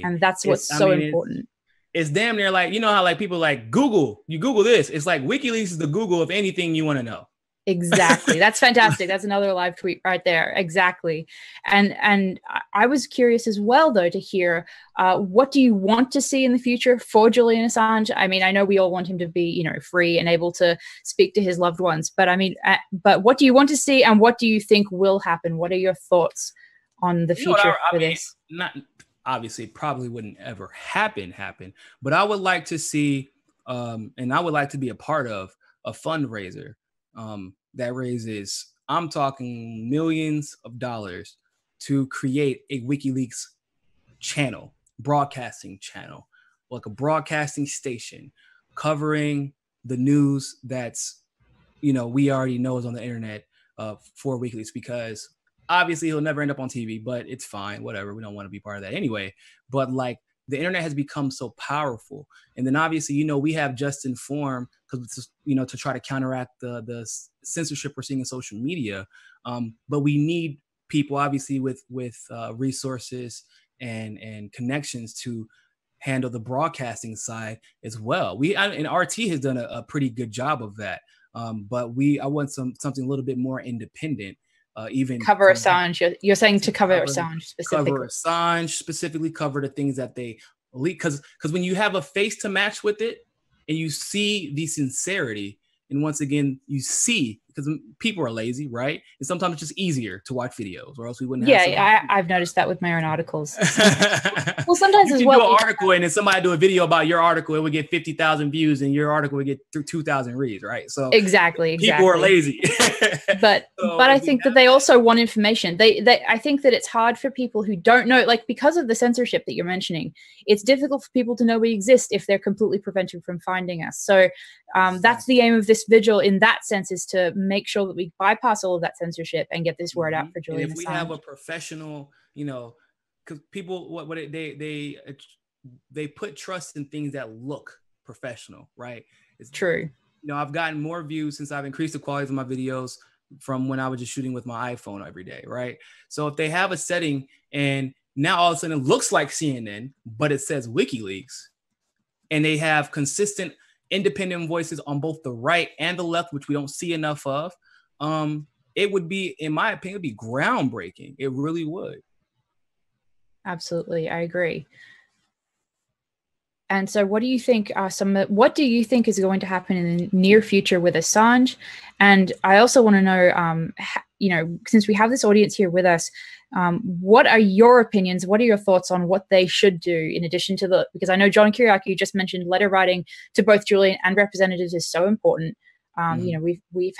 And that's what's so important. It's damn near like, you know how like people like Google, you Google this. It's like WikiLeaks is the Google of anything you want to know. Exactly. That's fantastic. That's another live tweet right there. Exactly. And I was curious as well, though, to hear what do you want to see in the future for Julian Assange? I mean, I know we all want him to be, you know, free and able to speak to his loved ones, but I mean, but what do you want to see, and what do you think will happen? What are your thoughts on the future for this? Not obviously, it probably wouldn't ever happen, but I would like to see, and I would like to be a part of a fundraiser that raises, I'm talking millions of dollars, to create a WikiLeaks channel, broadcasting channel, like a broadcasting station covering the news that's, you know, we already know is on the internet for WikiLeaks, because obviously he'll never end up on TV, but it's fine, whatever. We don't want to be part of that anyway. But like, the internet has become so powerful. And then obviously, you know, we have Just Inform, because, you know, to try to counteract the censorship we're seeing in social media. But we need people obviously with resources and connections to handle the broadcasting side as well. And RT has done a pretty good job of that. But I want something a little bit more independent. Even cover Assange. You're saying to cover Assange specifically. Cover Assange specifically, cover the things that they leak. Because when you have a face to match with it, and you see the sincerity, and once again, you see, because people are lazy, right? And sometimes it's just easier to watch videos, or else we wouldn't have. Yeah, I've noticed that with my own articles. Well, sometimes as well. You do an article, and then somebody do a video about your article, it would get 50,000 views, and your article would get 2,000 reads, right? So exactly. People are lazy. but I think that they also want information. I think that it's hard for people who don't know, like, because of the censorship that you're mentioning, it's difficult for people to know we exist if they're completely prevented from finding us. So that's the aim of this vigil, in that sense, is to make sure that we bypass all of that censorship and get this word out for Julian Assange. And if we have a professional, you know, because people they put trust in things that look professional, right? It's true. You know, I've gotten more views since I've increased the quality of my videos from when I was just shooting with my iPhone every day, right? So if they have a setting and now all of a sudden it looks like CNN, but it says WikiLeaks, and they have consistent independent voices on both the right and the left, which we don't see enough of, it would be, in my opinion, it'd be groundbreaking. It really would. Absolutely, I agree. And so what do you think are what do you think is going to happen in the near future with Assange? And I also want to know, you know, since we have this audience here with us, what are your opinions? What are your thoughts on what they should do in addition to because I know John Kiriakou, you just mentioned letter writing to both Julian and representatives is so important. You know, we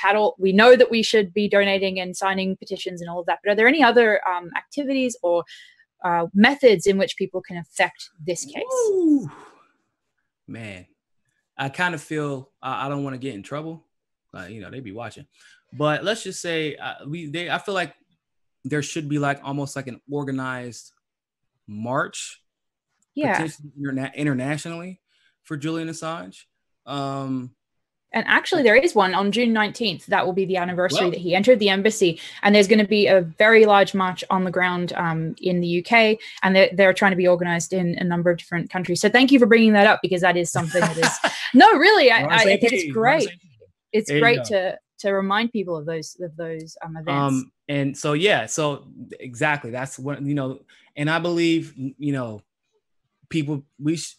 know that we should be donating and signing petitions and all of that, but are there any other activities or methods in which people can affect this case? Ooh. Man, I kind of feel I don't want to get in trouble. You know, they be watching, but let's just say I feel like there should be like almost like an organized march, internationally, for Julian Assange. And actually, there is one on June 19th. That will be the anniversary that he entered the embassy. And there's going to be a very large march on the ground in the UK. And they're trying to be organized in a number of different countries. So thank you for bringing that up, because that is something that is... No, really, I think it's great. It's great to remind people of those events. And so, yeah, so exactly. That's what, you know, and I believe, you know, people, this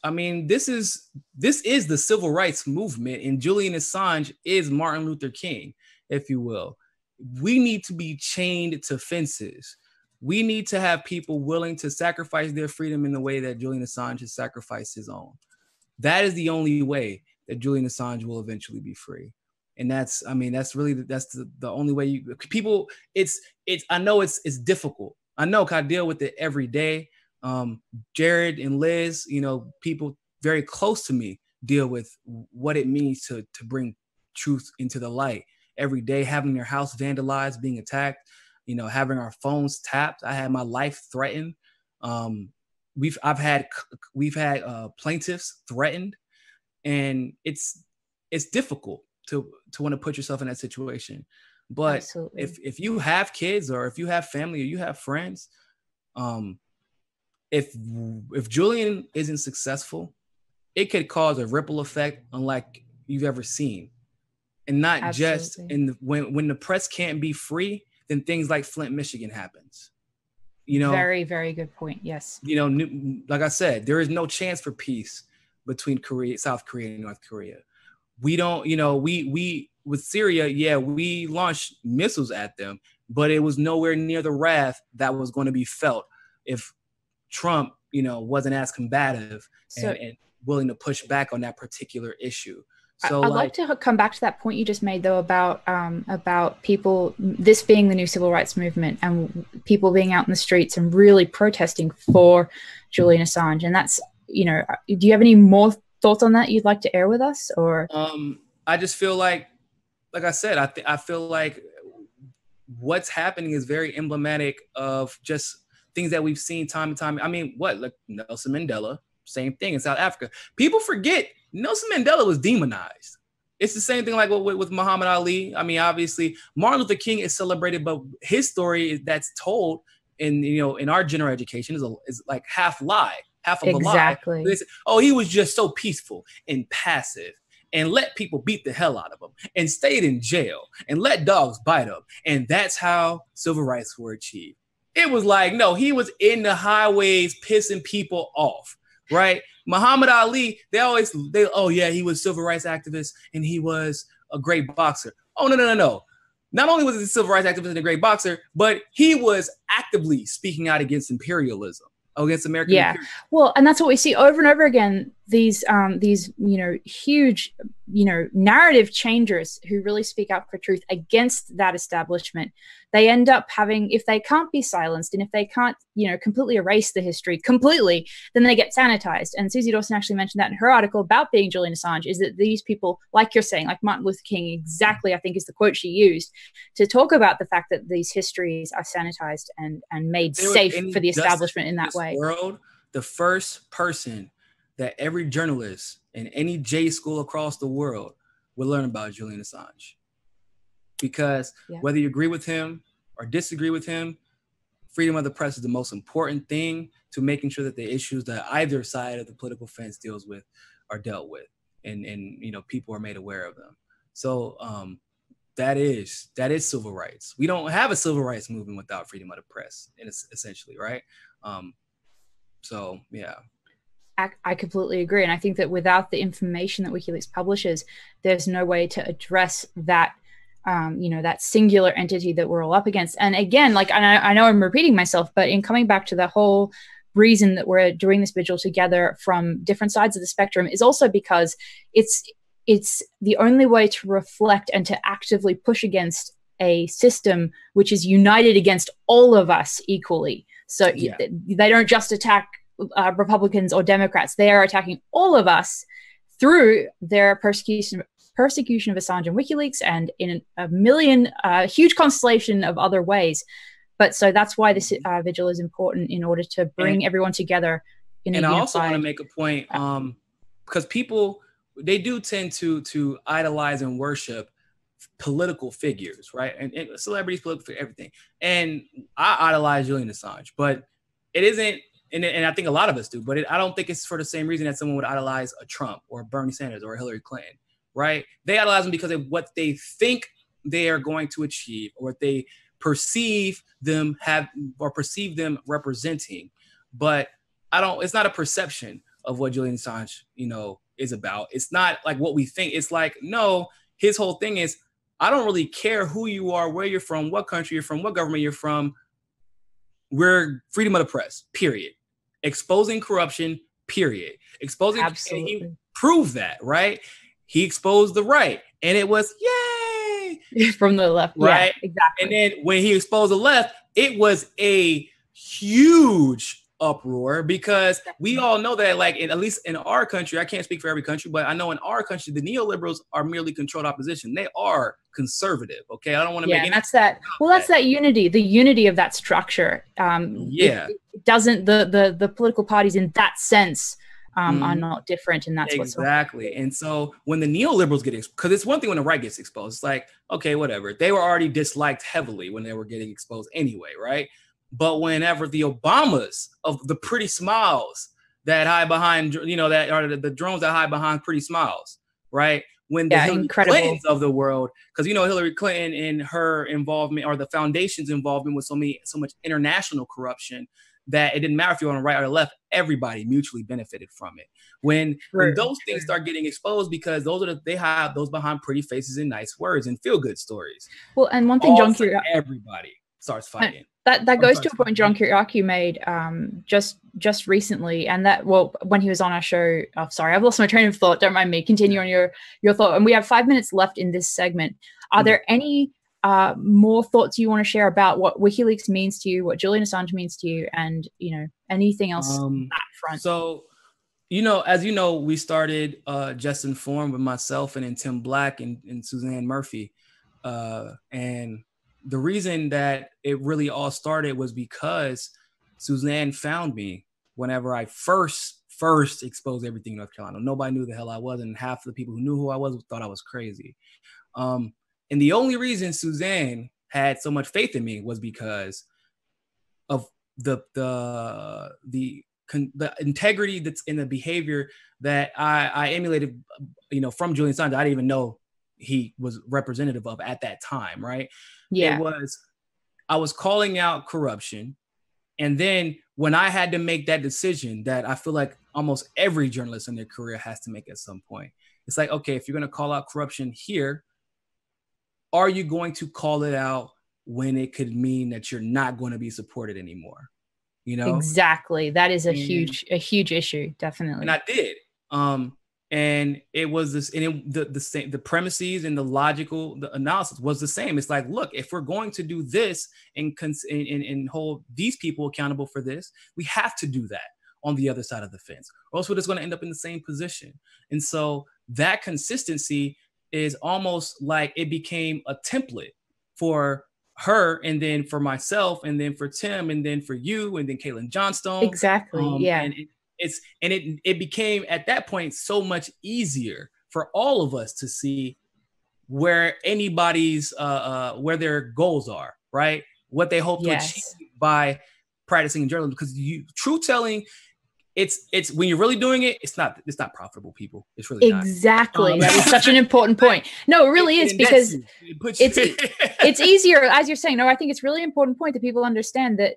is the civil rights movement, and Julian Assange is Martin Luther King, if you will. We need to be chained to fences. We need to have people willing to sacrifice their freedom in the way that Julian Assange has sacrificed his own. That is the only way that Julian Assange will eventually be free. And that's the only way I know it's difficult. I know, 'cause I deal with it every day. Jared and Liz, you know, people very close to me deal with what it means to bring truth into the light every day, having their house vandalized, being attacked, you know, having our phones tapped. I had my life threatened. We've had plaintiffs threatened, and it's difficult. to want to put yourself in that situation. But Absolutely. if you have kids, or if you have family, or you have friends, if Julian isn't successful, it could cause a ripple effect unlike you've ever seen. And not Absolutely. just when the press can't be free, then things like Flint, Michigan happens. You know, very, very good point. Yes. You know, like I said, there is no chance for peace between South Korea and North Korea. We don't, you know, we with Syria, yeah, we launched missiles at them, but it was nowhere near the wrath that was going to be felt if Trump, you know, wasn't as combative and willing to push back on that particular issue. So I'd like to come back to that point you just made, though, about people, this being the new civil rights movement and people being out in the streets and really protesting for Julian Assange. And that's, you know, do you have any more thoughts on that you'd like to air with us? Or I just feel like I said, I feel like what's happening is very emblematic of just things that we've seen time and time. I mean, like Nelson Mandela, same thing in South Africa. People forget Nelson Mandela was demonized. It's the same thing like with Muhammad Ali. I mean, obviously Martin Luther King is celebrated, but his story that's told in our general education is like half lie, half of a lie. Oh, he was just so peaceful and passive and let people beat the hell out of him and stayed in jail and let dogs bite him. And that's how civil rights were achieved. It was like, no, he was in the highways pissing people off, right? Muhammad Ali, oh yeah, he was a civil rights activist and he was a great boxer. Oh, no. Not only was he a civil rights activist and a great boxer, but he was actively speaking out against imperialism, against American imperialism. Well, and that's what we see over and over again. These huge, narrative changers who really speak out for truth against that establishment. They end up having, if they can't be silenced and if they can't, completely erase the history completely, then they get sanitized. And Susie Dawson actually mentioned that in her article about being Julian Assange, is that these people, like you're saying, like Martin Luther King, exactly, I think is the quote she used to talk about the fact that these histories are sanitized and made safe for the establishment in that way. The first person that every journalist in any J school across the world will learn about Julian Assange. Because whether you agree with him or disagree with him, freedom of the press is the most important thing to making sure that the issues that either side of the political fence deals with are dealt with and people are made aware of them. So that is civil rights. We don't have a civil rights movement without freedom of the press, essentially, right? So, yeah. I completely agree. And I think that without the information that WikiLeaks publishes, there's no way to address that, that singular entity that we're all up against. And again, I know I'm repeating myself, but in coming back to the whole reason that we're doing this vigil together from different sides of the spectrum is also because it's the only way to reflect and to actively push against a system which is united against all of us equally. So they don't just attack Republicans or Democrats. They are attacking all of us through their persecution of Assange and WikiLeaks and in a million, huge constellation of other ways. But so that's why this vigil is important, in order to bring everyone together in a unified... I also want to make a point, because people, they do tend to idolize and worship political figures, right? And celebrities, political, everything. And I idolize Julian Assange, but it isn't, and I think a lot of us do, but I don't think it's for the same reason that someone would idolize a Trump or a Bernie Sanders or a Hillary Clinton, right? They idolize them because of what they think they are going to achieve, or what they perceive them representing. But it's not a perception of what Julian Assange, is about. It's not like what we think. It's like, no, his whole thing is, I don't really care who you are, where you're from, what country you're from, what government you're from. We're freedom of the press, period. Exposing corruption, period. Exposing, absolutely. And he proved that, right? He exposed the right, and it was yay from the left, right? Yeah, exactly. And then when he exposed the left, it was a huge uproar, because we all know that, at least in our country, I can't speak for every country, but I know in our country, the neoliberals are merely controlled opposition. They are conservative. Okay. I don't want to make any. That's that. Well, that's that unity, the unity of that structure. It doesn't, the political parties in that sense are not different, and that's exactly. And so when the neoliberals get exposed, because it's one thing when the right gets exposed, it's like, okay, whatever. They were already disliked heavily when they were getting exposed anyway, right? But whenever the Obamas of the pretty smiles that hide behind, that are the drones that hide behind pretty smiles, right? When the Hillary Clintons of the world, because Hillary Clinton and her involvement, or the foundation's involvement with so much international corruption, that it didn't matter if you're on the right or the left, everybody mutually benefited from it. When those things start getting exposed, because they have those behind pretty faces and nice words and feel good stories. Well, and one thing everybody starts fighting. That goes to a point John Kiriakou made just recently, and that, well, when he was on our show. Oh, sorry, I've lost my train of thought. Don't mind me. Continue on your thought. And we have 5 minutes left in this segment. Are there any more thoughts you want to share about what WikiLeaks means to you, what Julian Assange means to you, and anything else on that front? So, as we started Just Informed with myself and then Tim Black and Suzanne Murphy, and the reason that it really all started was because Suzanne found me whenever I first exposed everything in North Carolina. Nobody knew the hell I was, and half the people who knew who I was thought I was crazy. And the only reason Suzanne had so much faith in me was because of the integrity that's in the behavior that I emulated, from Julian Assange. I didn't even know he was representative of at that time, right? Yeah. I was calling out corruption. And then when I had to make that decision that I feel like almost every journalist in their career has to make at some point, it's like, okay, if you're going to call out corruption here, are you going to call it out when it could mean that you're not going to be supported anymore? Exactly. That is a huge issue. Definitely. And I did. And it was this, and the same, the premises and the analysis was the same. It's like, look, if we're going to do this and hold these people accountable for this, we have to do that on the other side of the fence, or else we're just going to end up in the same position. And so that consistency is almost like it became a template for her, and then for myself, and then for Tim, and then for you, and then Caitlin Johnstone. Exactly. Yeah. And it became at that point so much easier for all of us to see where anybody's where their goals are, right? What they hope to achieve by practicing journalism. Because truth telling, it's when you're really doing it, it's not profitable, people. It's really exactly not. That is such an important point. No, it really is, because it's easier, as you're saying. No, I think it's really important point that people understand that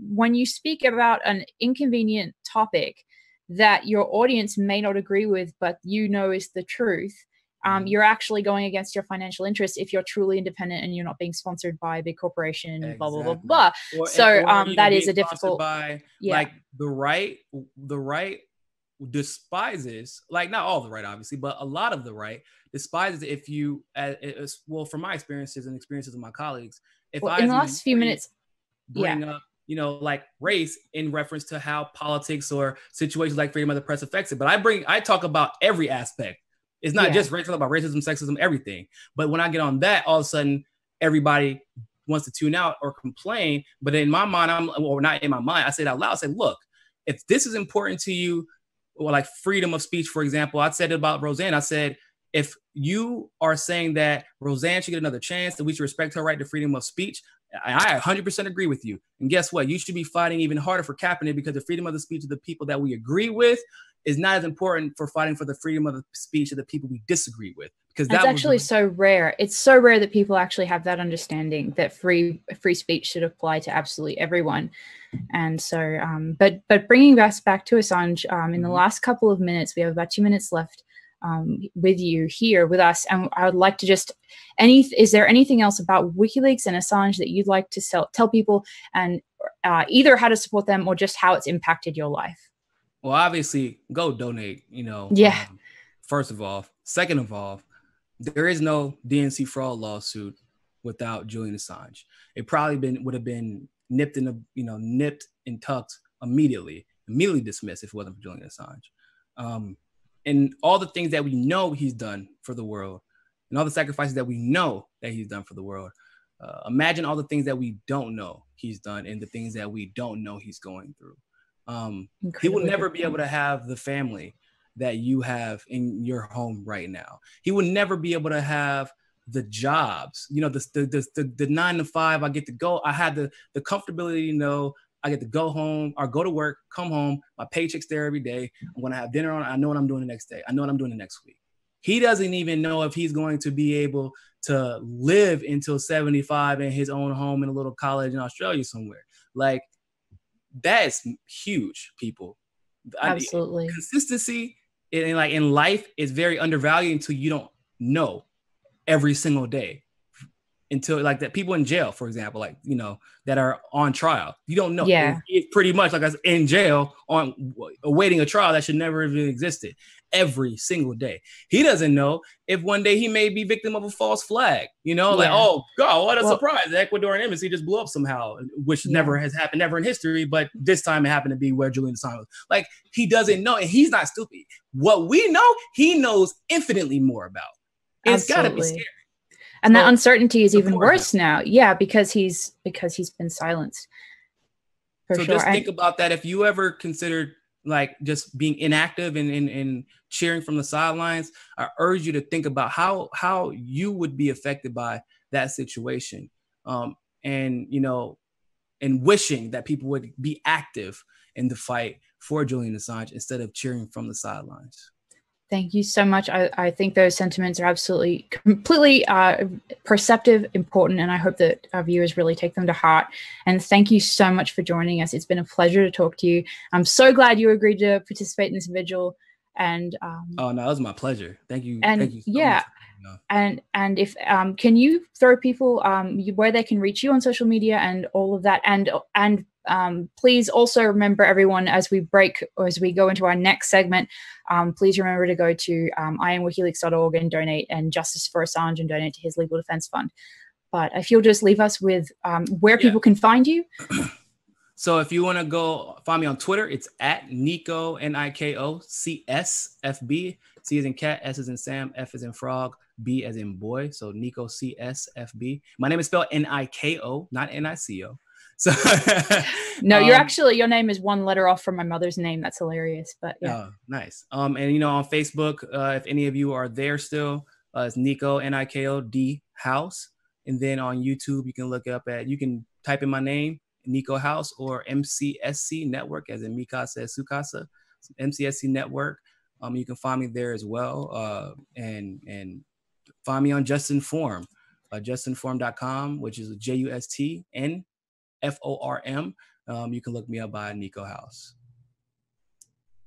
when you speak about an inconvenient topic that your audience may not agree with, but is the truth, you're actually going against your financial interests if you're truly independent and you're not being sponsored by a big corporation, exactly. Blah, blah, blah, blah. So that is a difficult... Like the right despises, like not all the right, obviously, but a lot of the right despises if you, well, from my experiences and experiences of my colleagues, if in the last few minutes bring up, like race in reference to how politics or situations like freedom of the press affects it. But I talk about every aspect. It's not just race, I talk about racism, sexism, everything. But when I get on that, all of a sudden, everybody wants to tune out or complain. But in my mind, or not in my mind, I say it out loud. I say, look, if this is important to you, or like freedom of speech, for example, I said it about Roseanne. I said, if you are saying that Roseanne should get another chance, that we should respect her right to freedom of speech, I 100% agree with you. And guess what? You should be fighting even harder for capping it, because the freedom of the speech of the people that we agree with is not as important for fighting for the freedom of the speech of the people we disagree with. Because that's actually so rare. It's so rare that people actually have that understanding that free speech should apply to absolutely everyone. And so, but bringing us back to Assange, in the last couple of minutes, we have about 2 minutes left with you here with us, and I would like to just is there anything else about WikiLeaks and Assange that you'd like to tell people, and either how to support them or just how it's impacted your life? Well, obviously, go donate. First of all, second of all, there is no DNC fraud lawsuit without Julian Assange. It probably would have been nipped and tucked immediately dismissed if it wasn't for Julian Assange. And all the things that we know he's done for the world, and all the sacrifices that we know that he's done for the world. Imagine all the things that we don't know he's done, and the things that we don't know he's going through. He will never be able to have the family that you have in your home right now. He will never be able to have the jobs, the 9 to 5. I get to go. I had the comfortability to know I get to go home or go to work, come home. My paycheck's there every day. I'm going to have dinner on. I know what I'm doing the next day. I know what I'm doing the next week. He doesn't even know if he's going to be able to live until 75 in his own home in a little college in Australia somewhere. Like, that is huge, people. Absolutely. Consistency in life is very undervalued until you don't know every single day. Until like that, people in jail, for example, that are on trial, you don't know. Yeah. It's pretty much like us in jail on awaiting a trial that should never have existed every single day. He doesn't know if one day he may be victim of a false flag, like, oh God, what a surprise. The Ecuadorian embassy just blew up somehow, which never has happened ever in history. But this time it happened to be where Julian Assange was. Like, he doesn't know, and he's not stupid. What we know, he knows infinitely more about. It's got to be scary. And that uncertainty is even worse now. Yeah, because he's been silenced. Just think about that. If you ever considered like just being inactive and cheering from the sidelines, I urge you to think about how you would be affected by that situation. And wishing that people would be active in the fight for Julian Assange instead of cheering from the sidelines. Thank you so much. I think those sentiments are absolutely, completely perceptive, important, and I hope that our viewers really take them to heart. And thank you so much for joining us. It's been a pleasure to talk to you. I'm so glad you agreed to participate in this vigil. And oh no, it was my pleasure. Thank you. Thank you so much. And if can you throw people where they can reach you on social media and all of that, and please also remember, everyone, as we go into our next segment, please remember to go to IamWikiLeaks.org and donate, and Justice for Assange, and donate to his legal defense fund. But if you'll just leave us with where people can find you. So if you want to go find me on Twitter, it's at Niko, Niko CSFB. C as in cat, S as in Sam, F as in frog, B as in boy. So Niko CSFB. My name is spelled Niko, not Nico. So no, your name is one letter off from my mother's name. That's hilarious. But yeah. Oh, nice. And on Facebook, if any of you are there still, it's Niko, Niko D House. And then on YouTube, you can type in my name, Niko House, or MCSC Network, as in Mikasa Sukasa, MCSC Network. You can find me there as well. And find me on JustInform, justinform.com, which is JUSTNFORM. You can look me up by Niko House.